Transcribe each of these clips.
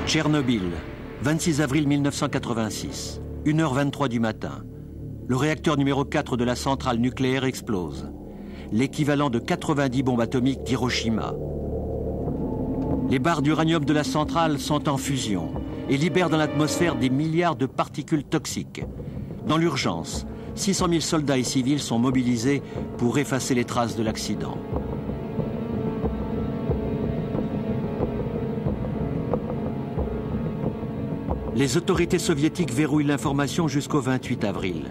Tchernobyl, 26 avril 1986, 1h23 du matin. Le réacteur numéro 4 de la centrale nucléaire explose. L'équivalent de 90 bombes atomiques d'Hiroshima. Les barres d'uranium de la centrale sont en fusion et libèrent dans l'atmosphère des milliards de particules toxiques. Dans l'urgence, 600 000 soldats et civils sont mobilisés pour effacer les traces de l'accident. Les autorités soviétiques verrouillent l'information jusqu'au 28 avril.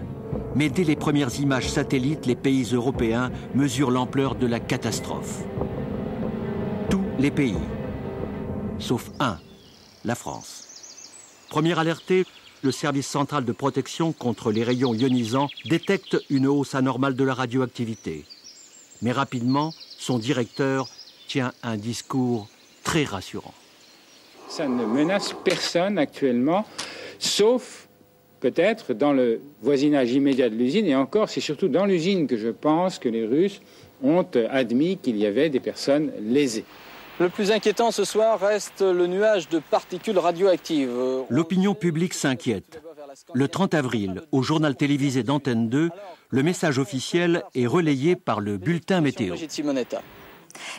Mais dès les premières images satellites, les pays européens mesurent l'ampleur de la catastrophe. Tous les pays, sauf un, la France. Premier alerté, le service central de protection contre les rayons ionisants détecte une hausse anormale de la radioactivité. Mais rapidement, son directeur tient un discours très rassurant. Ça ne menace personne actuellement, sauf peut-être dans le voisinage immédiat de l'usine. Et encore, c'est surtout dans l'usine que je pense que les Russes ont admis qu'il y avait des personnes lésées. Le plus inquiétant ce soir reste le nuage de particules radioactives. L'opinion publique s'inquiète. Le 30 avril, au journal télévisé d'Antenne 2, le message officiel est relayé par le bulletin météo.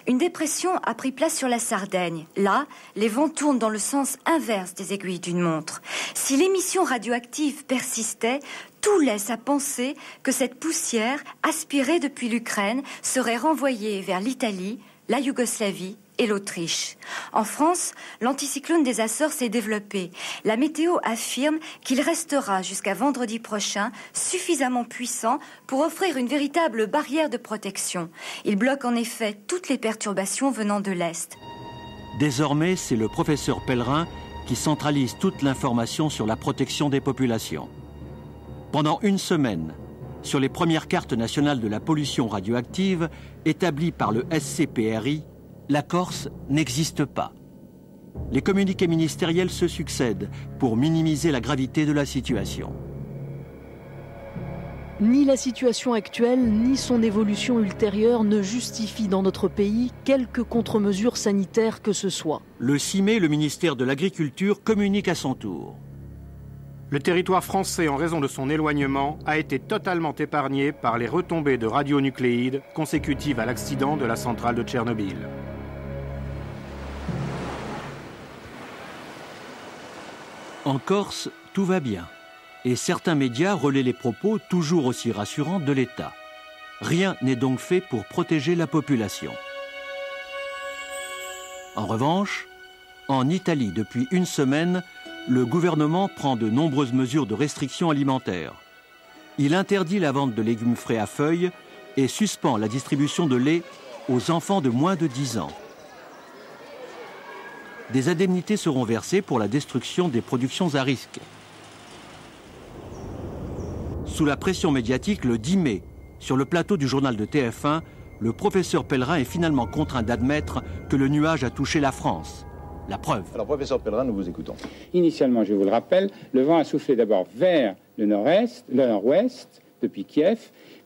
Une dépression a pris place sur la Sardaigne. Là, les vents tournent dans le sens inverse des aiguilles d'une montre. Si l'émission radioactive persistait, tout laisse à penser que cette poussière, aspirée depuis l'Ukraine, serait renvoyée vers l'Italie, la Yougoslavie et l'Autriche. En France, l'anticyclone des Açores s'est développé. La météo affirme qu'il restera jusqu'à vendredi prochain suffisamment puissant pour offrir une véritable barrière de protection. Il bloque en effet toutes les perturbations venant de l'Est. Désormais, c'est le professeur Pellerin qui centralise toute l'information sur la protection des populations. Pendant une semaine, sur les premières cartes nationales de la pollution radioactive établies par le SCPRI, la Corse n'existe pas. Les communiqués ministériels se succèdent pour minimiser la gravité de la situation. Ni la situation actuelle, ni son évolution ultérieure ne justifient dans notre pays quelque contre-mesure sanitaire que ce soit. Le 6 mai, le ministère de l'Agriculture communique à son tour. Le territoire français, en raison de son éloignement, a été totalement épargné par les retombées de radionucléides consécutives à l'accident de la centrale de Tchernobyl. En Corse, tout va bien. Et certains médias relaient les propos toujours aussi rassurants de l'État. Rien n'est donc fait pour protéger la population. En revanche, en Italie, depuis une semaine, le gouvernement prend de nombreuses mesures de restriction alimentaire. Il interdit la vente de légumes frais à feuilles et suspend la distribution de lait aux enfants de moins de 10 ans. Des indemnités seront versées pour la destruction des productions à risque. Sous la pression médiatique, le 10 mai, sur le plateau du journal de TF1, le professeur Pellerin est finalement contraint d'admettre que le nuage a touché la France. La preuve. Alors, professeur Pellerin, nous vous écoutons. Initialement, je vous le rappelle, le vent a soufflé d'abord vers le nord-ouest, depuis Kiev,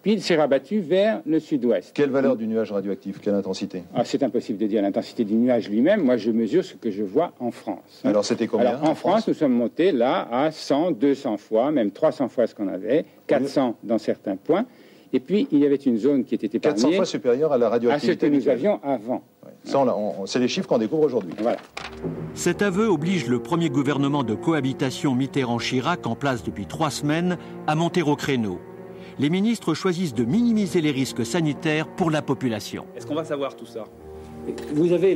puis il s'est rabattu vers le sud-ouest. Quelle valeur du nuage radioactif? Quelle intensité? C'est impossible de dire l'intensité du nuage lui-même. Moi, je mesure ce que je vois en France. Alors, c'était combien? En France, nous sommes montés là à 100, 200 fois, même 300 fois ce qu'on avait, 400 dans certains points. Et puis, il y avait une zone qui était épargnée. 400 fois supérieure à la radioactivité. À ce que nous avions avant. Ouais. Ça, c'est les chiffres qu'on découvre aujourd'hui. Voilà. Cet aveu oblige le premier gouvernement de cohabitation Mitterrand-Chirac, en place depuis 3 semaines, à monter au créneau. Les ministres choisissent de minimiser les risques sanitaires pour la population. Est-ce qu'on va savoir tout ça? Vous avez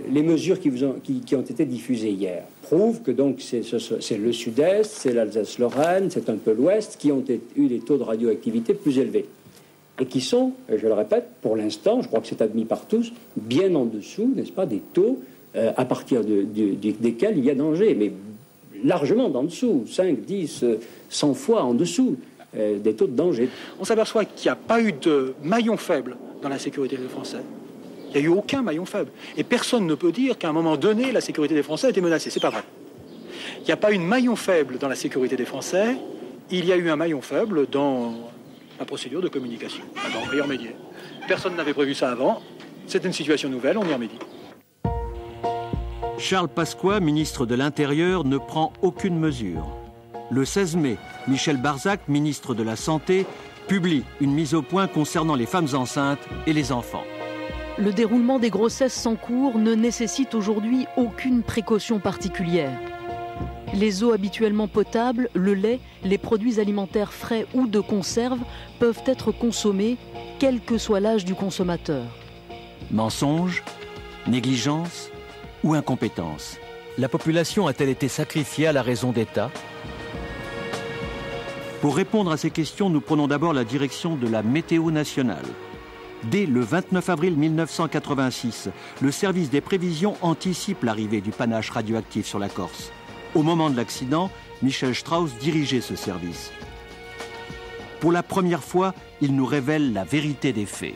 les mesures qui ont été diffusées hier prouvent que donc c'est le sud-est, c'est l'Alsace-Lorraine, c'est un peu l'ouest qui ont eu des taux de radioactivité plus élevés. Et qui sont, je le répète, pour l'instant, je crois que c'est admis par tous, bien en dessous, n'est-ce pas, des taux à partir desquels il y a danger, mais largement en dessous, 5, 10, 100 fois en dessous des taux de danger. On s'aperçoit qu'il n'y a pas eu de maillon faible dans la sécurité des Français. Il n'y a eu aucun maillon faible. Et personne ne peut dire qu'à un moment donné, la sécurité des Français a été menacée. C'est pas vrai. Il n'y a pas eu de maillon faible dans la sécurité des Français. Il y a eu un maillon faible dans la procédure de communication. Alors, on va y remédier. Personne n'avait prévu ça avant. C'est une situation nouvelle, on y remédie. Charles Pasqua, ministre de l'Intérieur, ne prend aucune mesure. Le 16 mai, Michel Barzac, ministre de la Santé, publie une mise au point concernant les femmes enceintes et les enfants. Le déroulement des grossesses sans cours ne nécessite aujourd'hui aucune précaution particulière. Les eaux habituellement potables, le lait, les produits alimentaires frais ou de conserve peuvent être consommés, quel que soit l'âge du consommateur. Mensonge, négligence ou incompétence? La population a-t-elle été sacrifiée à la raison d'État? Pour répondre à ces questions, nous prenons d'abord la direction de la météo nationale. Dès le 29 avril 1986, le service des prévisions anticipe l'arrivée du panache radioactif sur la Corse. Au moment de l'accident, Michel Strauss dirigeait ce service. Pour la première fois, il nous révèle la vérité des faits.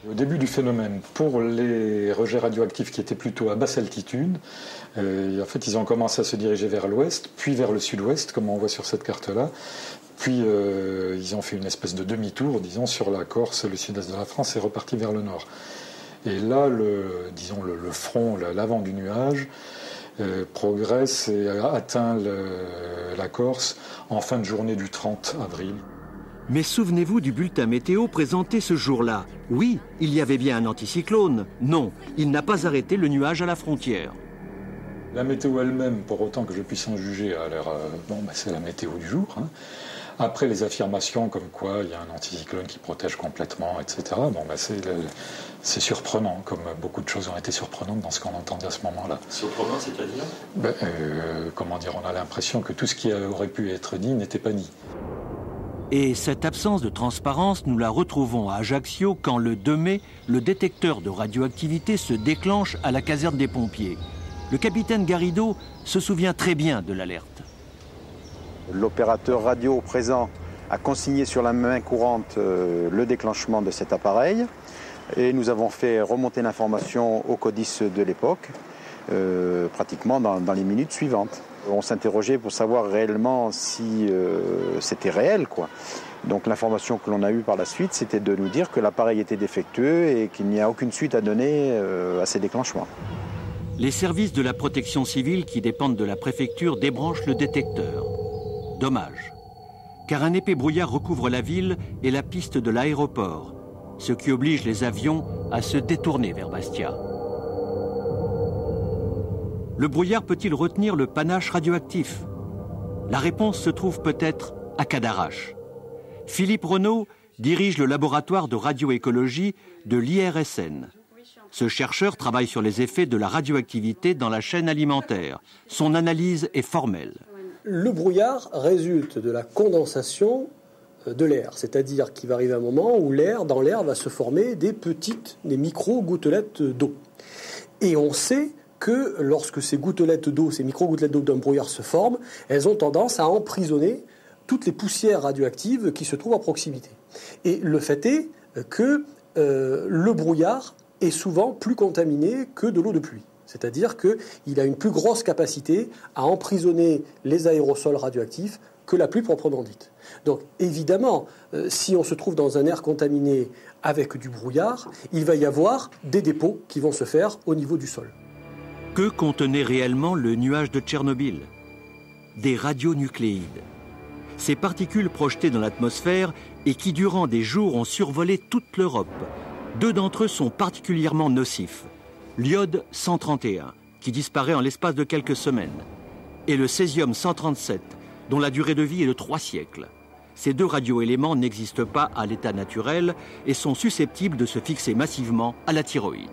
Au début du phénomène, pour les rejets radioactifs qui étaient plutôt à basse altitude, en fait, ils ont commencé à se diriger vers l'ouest, puis vers le sud-ouest, comme on voit sur cette carte-là. Puis ils ont fait une espèce de demi-tour, disons, sur la Corse, le sud-est de la France, et reparti vers le nord. Et là, le front, l'avant du nuage, progresse et atteint la Corse en fin de journée du 30 avril. Mais souvenez-vous du bulletin météo présenté ce jour-là. Oui, il y avait bien un anticyclone. Non, il n'a pas arrêté le nuage à la frontière. La météo elle-même, pour autant que je puisse en juger, a l'air... c'est la météo du jour. Hein. Après les affirmations comme quoi il y a un anticyclone qui protège complètement, etc., c'est surprenant, comme beaucoup de choses ont été surprenantes dans ce qu'on entendait à ce moment-là. Surprenant, c'est-à-dire on a l'impression que tout ce qui aurait pu être dit n'était pas dit. Et cette absence de transparence, nous la retrouvons à Ajaccio quand le 2 mai, le détecteur de radioactivité se déclenche à la caserne des pompiers. Le capitaine Garrido se souvient très bien de l'alerte. L'opérateur radio présent a consigné sur la main courante le déclenchement de cet appareil et nous avons fait remonter l'information au CODIS de l'époque, pratiquement dans les minutes suivantes. On s'interrogeait pour savoir réellement si c'était réel, quoi. Donc l'information que l'on a eue par la suite, c'était de nous dire que l'appareil était défectueux et qu'il n'y a aucune suite à donner à ces déclenchements. Les services de la protection civile qui dépendent de la préfecture débranchent le détecteur. Dommage, car un épais brouillard recouvre la ville et la piste de l'aéroport, ce qui oblige les avions à se détourner vers Bastia. Le brouillard peut-il retenir le panache radioactif? La réponse se trouve peut-être à Cadarache. Philippe Renaud dirige le laboratoire de radioécologie de l'IRSN. Ce chercheur travaille sur les effets de la radioactivité dans la chaîne alimentaire. Son analyse est formelle. Le brouillard résulte de la condensation de l'air, c'est-à-dire qu'il va arriver un moment où dans l'air va se former des micro-gouttelettes d'eau. Et on sait que lorsque ces gouttelettes d'eau, ces micro-gouttelettes d'eau d'un brouillard se forment, elles ont tendance à emprisonner toutes les poussières radioactives qui se trouvent à proximité. Et le fait est que le brouillard est souvent plus contaminé que de l'eau de pluie. C'est-à-dire qu'il a une plus grosse capacité à emprisonner les aérosols radioactifs que la pluie proprement dite. Donc évidemment, si on se trouve dans un air contaminé avec du brouillard, il va y avoir des dépôts qui vont se faire au niveau du sol. Que contenait réellement le nuage de Tchernobyl? Des radionucléides. Ces particules projetées dans l'atmosphère et qui, durant des jours, ont survolé toute l'Europe. 2 d'entre eux sont particulièrement nocifs. L'iode 131, qui disparaît en l'espace de quelques semaines, et le césium 137, dont la durée de vie est de 3 siècles. Ces 2 radioéléments n'existent pas à l'état naturel et sont susceptibles de se fixer massivement à la thyroïde.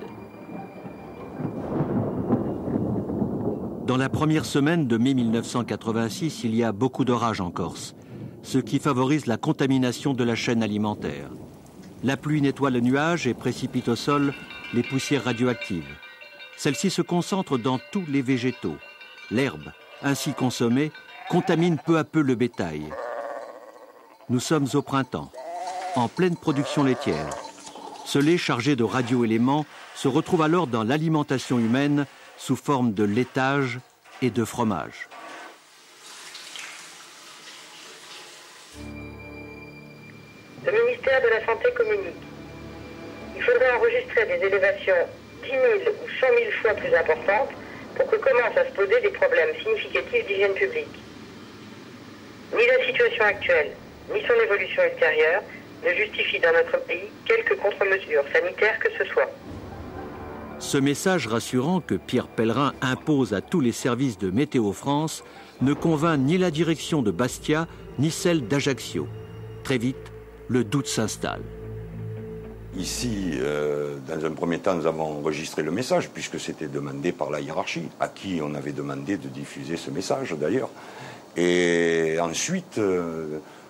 Dans la première semaine de mai 1986, il y a beaucoup d'orages en Corse, ce qui favorise la contamination de la chaîne alimentaire. La pluie nettoie le nuage et précipite au sol les poussières radioactives. Celles-ci se concentrent dans tous les végétaux. L'herbe, ainsi consommée, contamine peu à peu le bétail. Nous sommes au printemps, en pleine production laitière. Ce lait chargé de radioéléments se retrouve alors dans l'alimentation humaine sous forme de laitage et de fromage. Le ministère de la Santé communique. Il faudrait enregistrer des élévations 10 000 ou 100 000 fois plus importante pour que commencent à se poser des problèmes significatifs d'hygiène publique. Ni la situation actuelle, ni son évolution ultérieure ne justifient dans notre pays quelque contre-mesure sanitaire que ce soit. Ce message rassurant que Pierre Pellerin impose à tous les services de Météo France ne convainc ni la direction de Bastia, ni celle d'Ajaccio. Très vite, le doute s'installe. Ici, dans un premier temps, nous avons enregistré le message, puisque c'était demandé par la hiérarchie, à qui on avait demandé de diffuser ce message d'ailleurs. Et ensuite,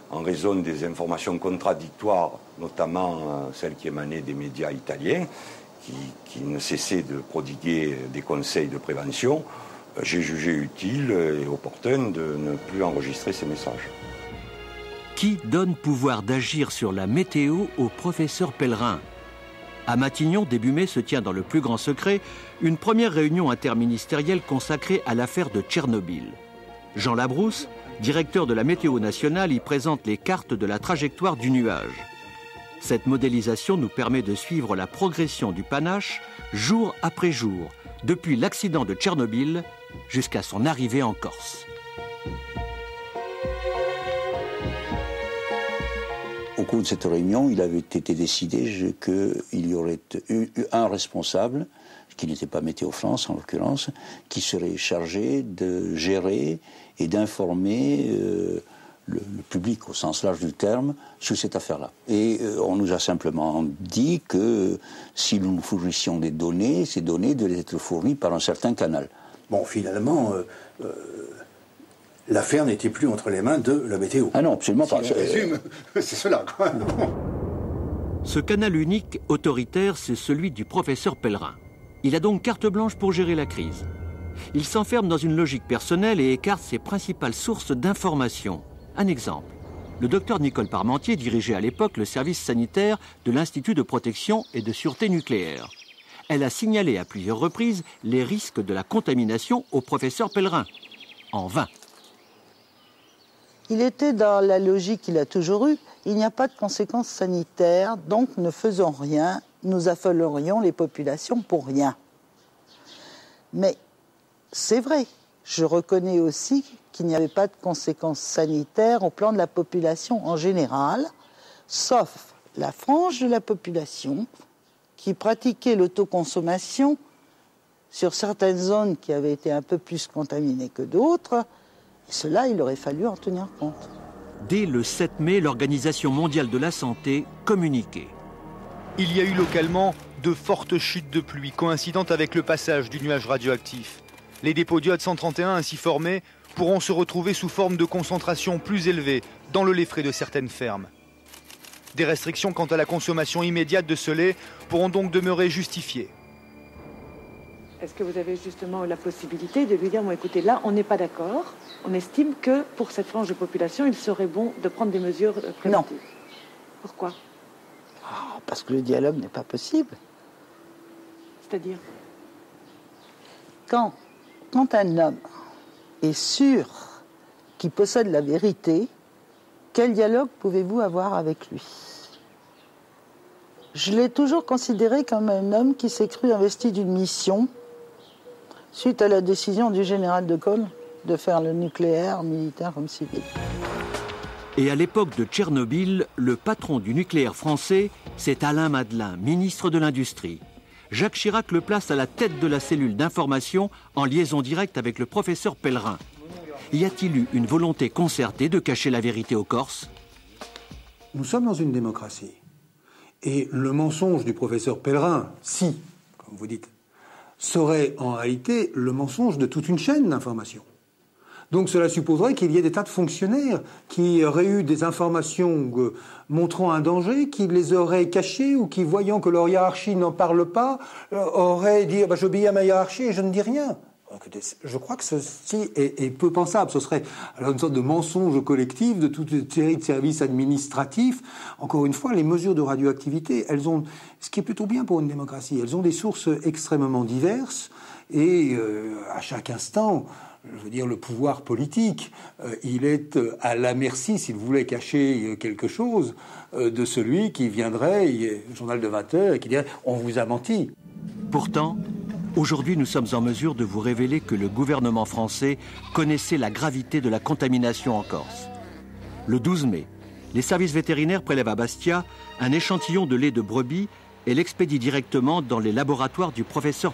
en raison des informations contradictoires, notamment celles qui émanaient des médias italiens, qui ne cessaient de prodiguer des conseils de prévention, j'ai jugé utile et opportun de ne plus enregistrer ces messages. Qui donne pouvoir d'agir sur la météo au professeur Pellerin? À Matignon, début mai, se tient dans le plus grand secret une première réunion interministérielle consacrée à l'affaire de Tchernobyl. Jean Labrousse, directeur de la Météo nationale, y présente les cartes de la trajectoire du nuage. Cette modélisation nous permet de suivre la progression du panache jour après jour, depuis l'accident de Tchernobyl jusqu'à son arrivée en Corse. Au cours de cette réunion, il avait été décidé qu'il y aurait eu un responsable, qui n'était pas Météo France en l'occurrence, qui serait chargé de gérer et d'informer le public au sens large du terme sur cette affaire-là. Et on nous a simplement dit que si nous fournissions des données, ces données devaient être fournies par un certain canal. Bon, finalement, l'affaire n'était plus entre les mains de la météo. Ah non, absolument pas. Si on résume, c'est cela, quoi. Ce canal unique, autoritaire, c'est celui du professeur Pellerin. Il a donc carte blanche pour gérer la crise. Il s'enferme dans une logique personnelle et écarte ses principales sources d'information. Un exemple. Le docteur Nicole Parmentier dirigeait à l'époque le service sanitaire de l'Institut de protection et de sûreté nucléaire. Elle a signalé à plusieurs reprises les risques de la contamination au professeur Pellerin. En vain. Il était dans la logique qu'il a toujours eue. Il n'y a pas de conséquences sanitaires, donc ne faisons rien, nous affolerions les populations pour rien. Mais c'est vrai, je reconnais aussi qu'il n'y avait pas de conséquences sanitaires au plan de la population en général, sauf la frange de la population qui pratiquait l'autoconsommation sur certaines zones qui avaient été un peu plus contaminées que d'autres. Et cela, il aurait fallu en tenir compte. Dès le 7 mai, l'Organisation mondiale de la santé communiquait. Il y a eu localement de fortes chutes de pluie coïncidentes avec le passage du nuage radioactif. Les dépôts d'iode 131 ainsi formés pourront se retrouver sous forme de concentration plus élevée dans le lait frais de certaines fermes. Des restrictions quant à la consommation immédiate de ce lait pourront donc demeurer justifiées. Est-ce que vous avez justement la possibilité de lui dire, bon écoutez, là on n'est pas d'accord, on estime que pour cette frange de population, il serait bon de prendre des mesures préventives? Non. Pourquoi? Parce que le dialogue n'est pas possible. C'est-à-dire? Quand un homme est sûr qu'il possède la vérité, quel dialogue pouvez-vous avoir avec lui? Je l'ai toujours considéré comme un homme qui s'est cru investi d'une mission suite à la décision du général de Gaulle de faire le nucléaire, militaire comme civil. Et à l'époque de Tchernobyl, le patron du nucléaire français, c'est Alain Madelin, ministre de l'Industrie. Jacques Chirac le place à la tête de la cellule d'information en liaison directe avec le professeur Pellerin. Y a-t-il eu une volonté concertée de cacher la vérité aux Corses? Nous sommes dans une démocratie. Et le mensonge du professeur Pellerin, si, comme vous dites, serait en réalité le mensonge de toute une chaîne d'information. Donc cela supposerait qu'il y ait des tas de fonctionnaires qui auraient eu des informations montrant un danger, qui les auraient cachées ou qui, voyant que leur hiérarchie n'en parle pas, auraient dit « j'obéis à ma hiérarchie et je ne dis rien ». Je crois que ceci est peu pensable. Ce serait alors une sorte de mensonge collectif de toute une série de services administratifs. Encore une fois, les mesures de radioactivité, elles ont, ce qui est plutôt bien pour une démocratie, elles ont des sources extrêmement diverses et à chaque instant, je veux dire, le pouvoir politique, il est à la merci, s'il voulait cacher quelque chose, de celui qui viendrait, le journal de 20 heures, et qui dirait « on vous a menti ». Pourtant, aujourd'hui, nous sommes en mesure de vous révéler que le gouvernement français connaissait la gravité de la contamination en Corse. Le 12 mai, les services vétérinaires prélèvent à Bastia un échantillon de lait de brebis et l'expédient directement dans les laboratoires du professeur